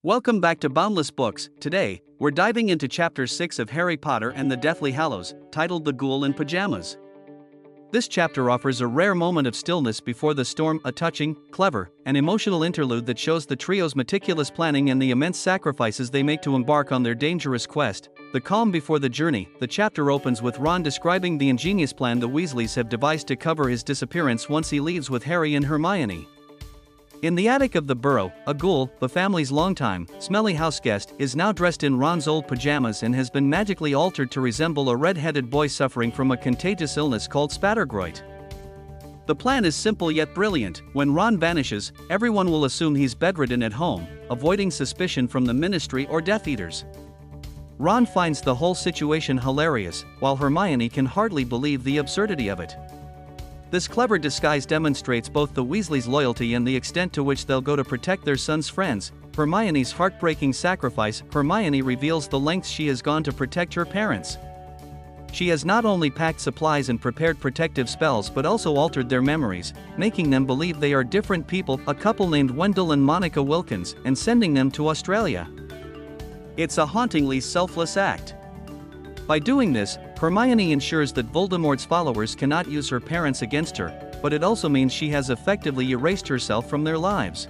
Welcome back to Boundless Books. Today, we're diving into Chapter 6 of Harry Potter and the Deathly Hallows, titled The Ghoul in Pyjamas. This chapter offers a rare moment of stillness before the storm, a touching, clever, and emotional interlude that shows the trio's meticulous planning and the immense sacrifices they make to embark on their dangerous quest. The calm before the journey. The chapter opens with Ron describing the ingenious plan the Weasleys have devised to cover his disappearance once he leaves with Harry and Hermione. In the attic of the Burrow, a ghoul, the family's longtime, smelly houseguest, is now dressed in Ron's old pajamas and has been magically altered to resemble a red-headed boy suffering from a contagious illness called spattergroit. The plan is simple yet brilliant. When Ron vanishes, everyone will assume he's bedridden at home, avoiding suspicion from the Ministry or Death Eaters. Ron finds the whole situation hilarious, while Hermione can hardly believe the absurdity of it. This clever disguise demonstrates both the Weasleys' loyalty and the extent to which they'll go to protect their son's friends. Hermione's heartbreaking sacrifice. Hermione reveals the lengths she has gone to protect her parents. She has not only packed supplies and prepared protective spells but also altered their memories, making them believe they are different people, a couple named Wendell and Monica Wilkins, and sending them to Australia. It's a hauntingly selfless act. By doing this, Hermione ensures that Voldemort's followers cannot use her parents against her, but it also means she has effectively erased herself from their lives.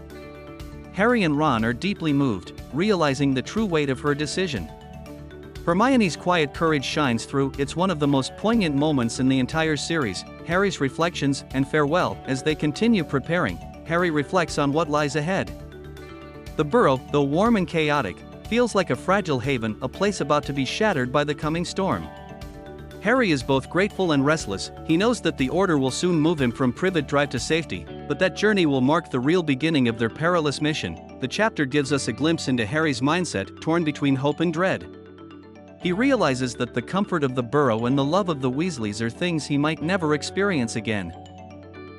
Harry and Ron are deeply moved, realizing the true weight of her decision. Hermione's quiet courage shines through. It's one of the most poignant moments in the entire series. Harry's reflections and farewell. As they continue preparing, Harry reflects on what lies ahead. The Burrow, though warm and chaotic, feels like a fragile haven, a place about to be shattered by the coming storm. Harry is both grateful and restless. He knows that the Order will soon move him from Privet Drive to safety, but that journey will mark the real beginning of their perilous mission. The chapter gives us a glimpse into Harry's mindset, torn between hope and dread. He realizes that the comfort of the Burrow and the love of the Weasleys are things he might never experience again.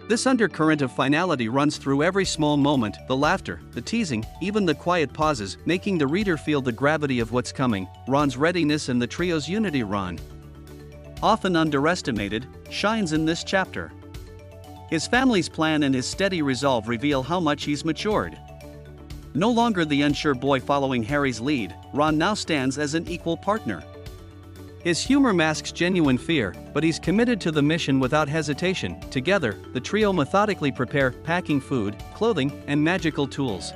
This undercurrent of finality runs through every small moment, the laughter, the teasing, even the quiet pauses, making the reader feel the gravity of what's coming. Ron's readiness and the trio's unity. Ron, often underestimated, shines in this chapter. His family's plan and his steady resolve reveal how much he's matured. No longer the unsure boy following Harry's lead, Ron now stands as an equal partner. His humor masks genuine fear, but he's committed to the mission without hesitation. Together, the trio methodically prepare, packing food, clothing, and magical tools.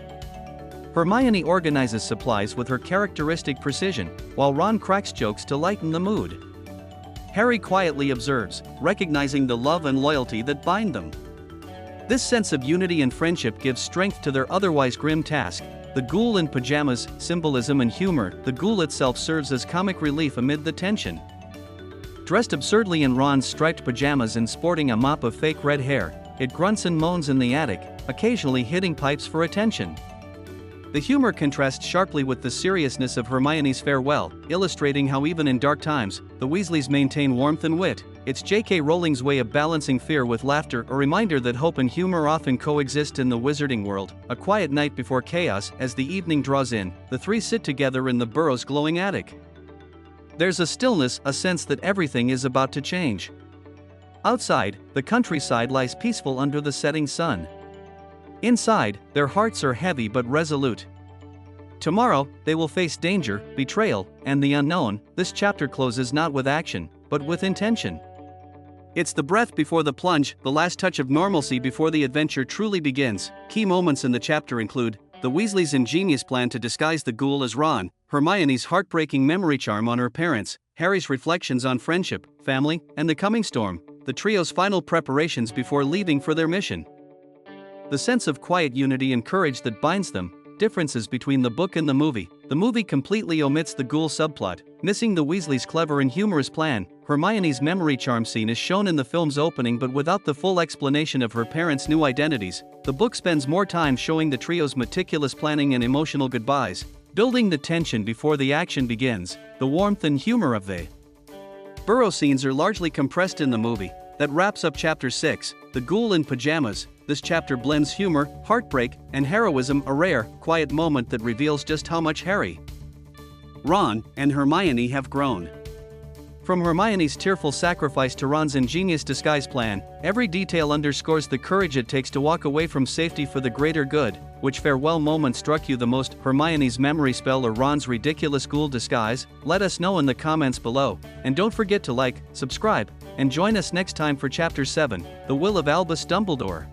Hermione organizes supplies with her characteristic precision, while Ron cracks jokes to lighten the mood. Harry quietly observes, recognizing the love and loyalty that bind them. This sense of unity and friendship gives strength to their otherwise grim task. The Ghoul in Pyjamas, symbolism and humor. The Ghoul itself serves as comic relief amid the tension. Dressed absurdly in Ron's striped pajamas and sporting a mop of fake red hair, it grunts and moans in the attic, occasionally hitting pipes for attention. The humor contrasts sharply with the seriousness of Hermione's farewell, illustrating how even in dark times, the Weasleys maintain warmth and wit. It's J.K. Rowling's way of balancing fear with laughter, a reminder that hope and humor often coexist in the wizarding world. A quiet night before chaos. As the evening draws in, the three sit together in the Burrow's glowing attic. There's a stillness, a sense that everything is about to change. Outside, the countryside lies peaceful under the setting sun. Inside, their hearts are heavy but resolute. Tomorrow, they will face danger, betrayal, and the unknown. This chapter closes not with action, but with intention. It's the breath before the plunge, the last touch of normalcy before the adventure truly begins. Key moments in the chapter include the Weasleys' ingenious plan to disguise the Ghoul as Ron, Hermione's heartbreaking memory charm on her parents, Harry's reflections on friendship, family, and the coming storm, the trio's final preparations before leaving for their mission. The sense of quiet unity and courage that binds them. Differences between the book and the movie. The movie completely omits the Ghoul subplot, missing the Weasleys' clever and humorous plan. Hermione's memory charm scene is shown in the film's opening but without the full explanation of her parents' new identities. The book spends more time showing the trio's meticulous planning and emotional goodbyes, building the tension before the action begins. The warmth and humor of the Burrow scenes are largely compressed in the movie. That wraps up Chapter 6, The Ghoul in Pyjamas. This chapter blends humor, heartbreak, and heroism, a rare, quiet moment that reveals just how much Harry, Ron, and Hermione have grown. From Hermione's tearful sacrifice to Ron's ingenious disguise plan, every detail underscores the courage it takes to walk away from safety for the greater good. Which farewell moment struck you the most, Hermione's memory spell or Ron's ridiculous ghoul disguise? Let us know in the comments below, and don't forget to like, subscribe, and join us next time for Chapter 7, The Will of Albus Dumbledore.